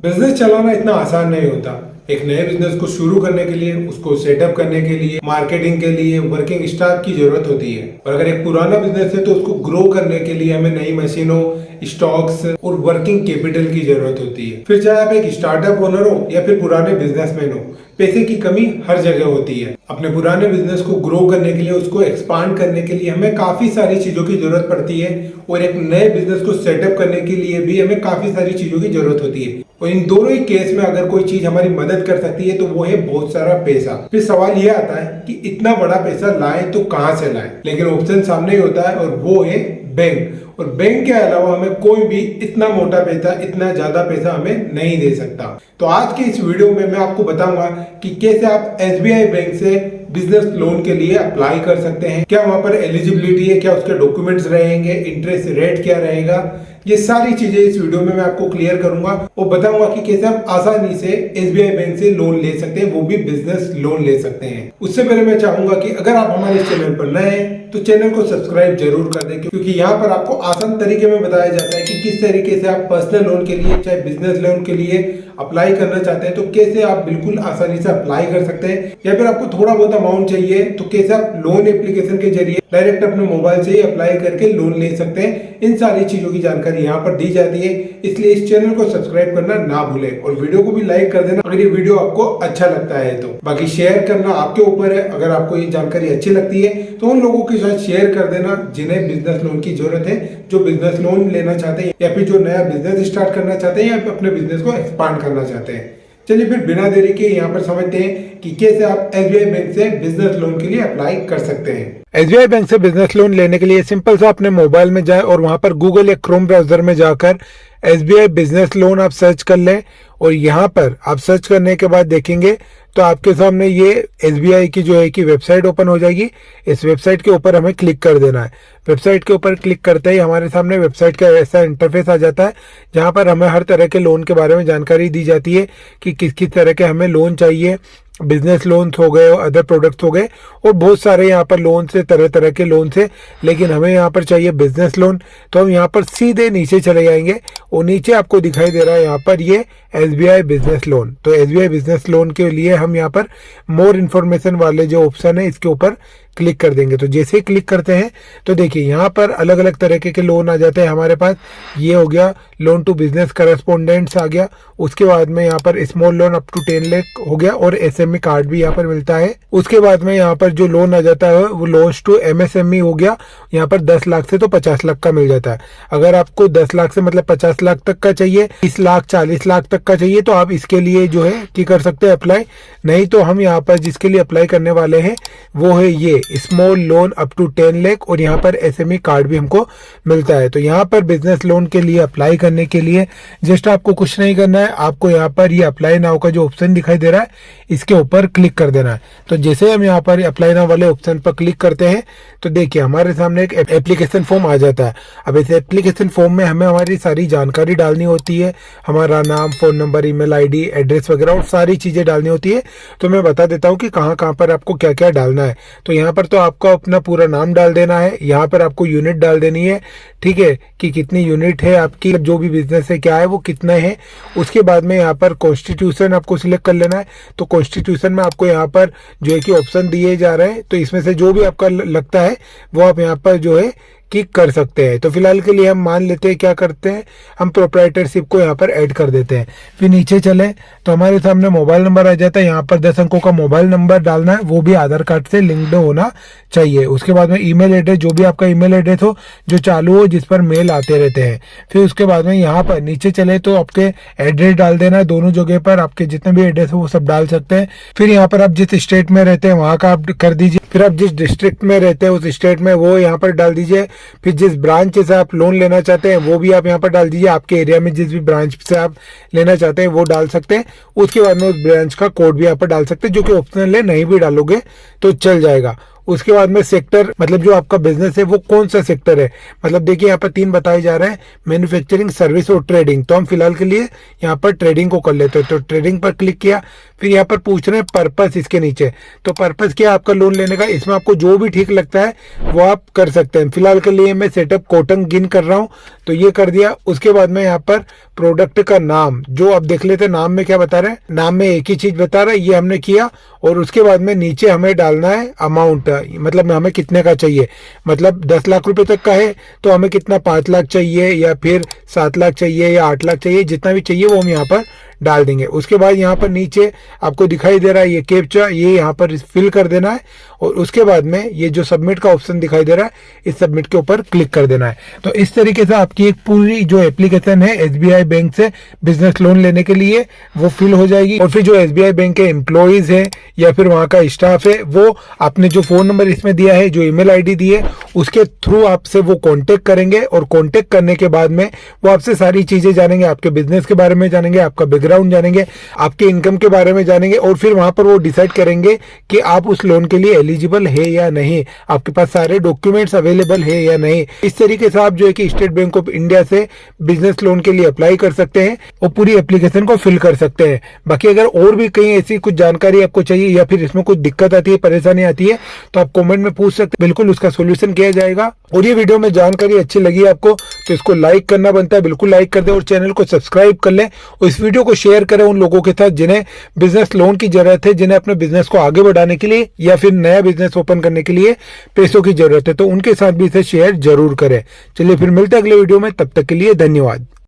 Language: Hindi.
बिजनेस चलाना इतना आसान नहीं होता। एक नए बिजनेस को शुरू करने के लिए, उसको सेटअप करने के लिए, मार्केटिंग के लिए वर्किंग स्टाफ की जरूरत होती है। और अगर एक पुराना बिजनेस है तो उसको ग्रो करने के लिए हमें नई मशीनों, स्टॉक्स और वर्किंग कैपिटल की जरूरत होती है। फिर चाहे आप एक स्टार्टअप ओनर हो या फिर पुराने बिजनेसमैन हो, पैसे की कमी हर जगह होती है। अपने पुराने बिजनेस को ग्रो करने के लिए, उसको एक्सपांड करने के लिए हमें काफी सारी चीजों की जरूरत पड़ती है और एक नए बिजनेस को सेटअप करने के लिए भी हमें काफी सारी चीजों की जरूरत होती है। और इन दोनों ही केस में अगर कोई चीज हमारी मदद कर सकती है तो वो है बहुत सारा पैसा। फिर सवाल ये आता है कि इतना बड़ा पैसा लाए तो कहां से लाए, लेकिन ऑप्शन सामने ही होता है और वो है बैंक। और बैंक के अलावा हमें कोई भी इतना मोटा पैसा, इतना ज्यादा पैसा हमें नहीं दे सकता। तो आज के इस वीडियो में मैं आपको बताऊंगा कि कैसे आप एसबीआई बैंक से बिजनेस लोन के लिए अप्लाई कर सकते हैं, क्या वहां पर एलिजिबिलिटी है, क्या उसके डॉक्यूमेंट्स रहेंगे, इंटरेस्ट रेट क्या रहेगा, ये सारी चीजें इस वीडियो में मैं आपको क्लियर करूंगा और बताऊंगा कि कैसे आप आसानी से एसबीआई बैंक से लोन ले सकते हैं, वो भी बिजनेस लोन ले सकते हैं। उससे पहले मैं चाहूंगा कि अगर आप हमारे चैनल पर नए हैं तो चैनल को सब्सक्राइब जरूर कर दें, क्योंकि यहाँ पर आपको आसान तरीके में बताया जाता है कि किस तरीके से आप पर्सनल लोन के लिए, चाहे बिजनेस लोन के लिए अप्लाई करना चाहते हैं तो कैसे आप बिल्कुल आसानी से अप्लाई कर सकते हैं, या फिर आपको थोड़ा बहुत अमाउंट चाहिए तो कैसे आप लोन एप्लीकेशन के जरिए डायरेक्ट अपने मोबाइल से ही अप्लाई करके लोन ले सकते हैं। इन सारी चीजों की जानकारी यहाँ पर दी जाती है, इसलिए इस चैनल को सब्सक्राइब करना ना भूलें और वीडियो को भी लाइक कर देना अगर ये वीडियो आपको अच्छा लगता है तो। बाकी शेयर करना आपके ऊपर है, अगर आपको ये जानकारी अच्छी लगती है तो उन लोगों के साथ शेयर कर देना जिन्हें बिजनेस लोन की जरूरत है, जो बिजनेस लोन लेना चाहते हैं या फिर जो नया बिजनेस स्टार्ट करना चाहते हैं या फिर अपने बिजनेस को एक्सपांड करना चाहते हैं। चलिए फिर बिना देरी के यहाँ पर समझते हैं कि कैसे आप एसबीआई बैंक से बिजनेस लोन के लिए अप्लाई कर सकते हैं। एसबीआई बैंक से बिजनेस लोन लेने के लिए सिंपल सा अपने मोबाइल में जाए और वहां पर गूगल या क्रोम ब्राउजर में जाकर एसबीआई बिजनेस लोन आप सर्च कर लें और यहाँ पर आप सर्च करने के बाद देखेंगे तो आपके सामने ये एसबीआई की जो है कि वेबसाइट ओपन हो जाएगी। इस वेबसाइट के ऊपर हमें क्लिक कर देना है। वेबसाइट के ऊपर क्लिक करते ही हमारे सामने वेबसाइट का ऐसा इंटरफेस आ जाता है जहाँ पर हमें हर तरह के लोन के बारे में जानकारी दी जाती है कि किस किस तरह के हमें लोन चाहिए। बिजनेस लोन्स हो गए, अदर प्रोडक्ट्स हो गए और बहुत सारे यहाँ पर लोन से, तरह तरह के लोन से, लेकिन हमें यहाँ पर चाहिए बिजनेस लोन। तो हम यहाँ पर सीधे नीचे चले जाएंगे और नीचे आपको दिखाई दे रहा है यहाँ पर ये एसबीआई बिजनेस लोन। तो एसबीआई बिजनेस लोन के लिए हम यहाँ पर मोर इन्फॉर्मेशन वाले जो ऑप्शन है इसके ऊपर क्लिक कर देंगे। तो जैसे ही क्लिक करते हैं तो देखिए यहाँ पर अलग अलग तरीके के लोन आ जाते हैं हमारे पास। ये हो गया लोन टू बिजनेस करस्पोंडेंट्स आ गया, उसके बाद में यहाँ पर small loan up to 10 lakh हो गया और एसएमई कार्ड भी यहाँ पर मिलता है। उसके बाद में यहाँ पर जो लोन आ जाता है वो लोन्स टू एमएसएमई हो गया, यहाँ पर 10 लाख से तो 50 लाख का मिल जाता है। अगर आपको 10 लाख से मतलब 50 लाख तक का चाहिए, 30 लाख 40 लाख तक का चाहिए तो आप इसके लिए जो है कि कर सकते हैं अप्लाई। नहीं तो हम यहाँ पर जिसके लिए अप्लाई करने वाले हैं वो है ये small loan up to 10 lakh और यहाँ पर एसएमई कार्ड भी हमको मिलता है। तो यहाँ पर बिजनेस लोन के लिए अप्लाई करने के लिए जस्ट आपको कुछ नहीं करना है, आपको यहाँ पर ये अप्लाई नाउ का जो ऑप्शन दिखाई दे रहा है इसके ऊपर क्लिक कर देना है। तो जैसे हम यहाँ पर अप्लाई नाउ वाले ऑप्शन पर क्लिक करते हैं तो देखिए हमारे सामने एक एप्लीकेशन फॉर्म आ जाता है। अब इस एप्लीकेशन फॉर्म में हमें हमारी सारी जानकारी डालनी होती है, हमारा नाम, phone number, email ID, address वगैरह और सारी चीजें डालनी होती है। तो मैं बता देता हूँ कि कहाँ कहाँ पर आपको क्या क्या डालना है। तो यहाँ पर तो आपको अपना पूरा नाम डाल देना है, यहाँ पर आपको यूनिट डाल देनी है, ठीक है, कि कितनी यूनिट है आपकी, जो भी बिजनेस है क्या है वो कितना है। उसके बाद में यहाँ पर कॉन्स्टिट्यूशन आपको सिलेक्ट कर लेना है। तो कॉन्स्टिट्यूशन में आपको यहाँ पर जो है कि ऑप्शन दिए जा रहे हैं, तो इसमें से जो भी आपका लगता है वो आप यहाँ पर जो है कि कर सकते हैं। तो फिलहाल के लिए हम मान लेते हैं क्या करते हैं, हम प्रोप्राइटरशिप को यहाँ पर ऐड कर देते हैं। फिर नीचे चले तो हमारे सामने मोबाइल नंबर आ जाता है, यहाँ पर 10 अंकों का मोबाइल नंबर डालना है, वो भी आधार कार्ड से लिंक्ड होना चाहिए। उसके बाद में ईमेल एड्रेस, जो भी आपका ईमेल एड्रेस हो जो चालू हो, जिस पर मेल आते रहते हैं। फिर उसके बाद में यहाँ पर नीचे चले तो आपके एड्रेस डाल देना है, दोनों जगह पर आपके जितने भी एड्रेस है वो सब डाल सकते हैं। फिर यहाँ पर आप जिस स्टेट में रहते हैं वहाँ का आप कर दीजिए, फिर आप जिस डिस्ट्रिक्ट में रहते हैं उस स्टेट में वो यहाँ पर डाल दीजिए। फिर जिस ब्रांच से आप लोन लेना चाहते हैं वो भी आप यहाँ पर डाल दीजिए, आपके एरिया में जिस भी ब्रांच से आप लेना चाहते हैं वो डाल सकते हैं। उसके बाद में उस ब्रांच का कोड भी यहाँ पर डाल सकते हैं, जो कि ऑप्शनल है, नहीं भी डालोगे तो चल जाएगा। उसके बाद में सेक्टर, मतलब जो आपका बिजनेस है वो कौन सा सेक्टर है, मतलब देखिए यहाँ पर 3 बताए जा रहे हैं, मैन्युफैक्चरिंग, सर्विस और ट्रेडिंग। तो हम फिलहाल के लिए यहाँ पर ट्रेडिंग को कर लेते हैं। तो ट्रेडिंग पर क्लिक किया, फिर यहाँ पर पूछ रहे हैं पर्पस इसके नीचे। तो पर्पस क्या है आपका लोन लेने का, इसमें आपको जो भी ठीक लगता है वो आप कर सकते हैं। फिलहाल के लिए मैं सेटअप कोटक गिन कर रहा हूँ, तो तो ये कर दिया। उसके बाद में यहाँ पर प्रोडक्ट का नाम, जो आप देख लेते नाम में क्या बता रहे हैं, नाम में एक ही चीज बता रहा है, ये हमने किया। और उसके बाद में नीचे हमें डालना है अमाउंट, मतलब हमें कितने का चाहिए, मतलब 10 लाख रुपए तक का है तो हमें कितना 5 लाख चाहिए या फिर 7 लाख चाहिए या 8 लाख चाहिए, जितना भी चाहिए वो हम यहाँ पर डाल देंगे। उसके बाद यहाँ पर नीचे आपको दिखाई दे रहा है ये कैप्चा, ये यहाँ पर फिल कर देना है। और उसके बाद में ये जो सबमिट का ऑप्शन दिखाई दे रहा है, इस सबमिट के ऊपर क्लिक कर देना है। तो इस तरीके से आपकी एक पूरी जो एप्लीकेशन है एसबीआई बैंक से बिजनेस लोन लेने के लिए वो फिल हो जाएगी। और फिर जो एसबीआई बैंक के एम्प्लॉइज है या फिर वहाँ का स्टाफ है, वो आपने जो फोन नंबर इसमें दिया है, जो ईमेल आईडी दी है, उसके थ्रू आपसे वो कांटेक्ट करेंगे। और कांटेक्ट करने के बाद में वो आपसे सारी चीजें जानेंगे, आपके बिजनेस के बारे में जानेंगे, आपका बैकग्राउंड जानेंगे, आपके इनकम के बारे में जानेंगे। और फिर वहां पर वो डिसाइड करेंगे कि आप उस लोन के लिए एलिजिबल है या नहीं, आपके पास सारे डॉक्यूमेंट्स अवेलेबल है या नहीं। इस तरीके से आप जो है कि स्टेट बैंक ऑफ इंडिया से बिजनेस लोन के लिए अप्लाई कर सकते हैं और पूरी एप्लीकेशन को फिल कर सकते हैं। बाकी अगर और भी कहीं ऐसी कुछ जानकारी आपको चाहिए या फिर इसमें कुछ दिक्कत आती है, परेशानी आती है, तो आप कमेंट में पूछ सकते हैं, बिल्कुल उसका सोल्यूशन किया जाएगा। और ये वीडियो में जानकारी अच्छी लगी आपको तो इसको लाइक करना बनता है, बिल्कुल लाइक कर दें और चैनल को सब्सक्राइब कर लें। और इस वीडियो को शेयर करें उन लोगों के साथ जिन्हें बिजनेस लोन की जरूरत है, जिन्हें अपने बिजनेस को आगे बढ़ाने के लिए या फिर नया बिजनेस ओपन करने के लिए पैसों की जरूरत है, तो उनके साथ भी इसे शेयर जरूर करें। चलिए फिर मिलते हैं अगले वीडियो में, तब तक के लिए धन्यवाद।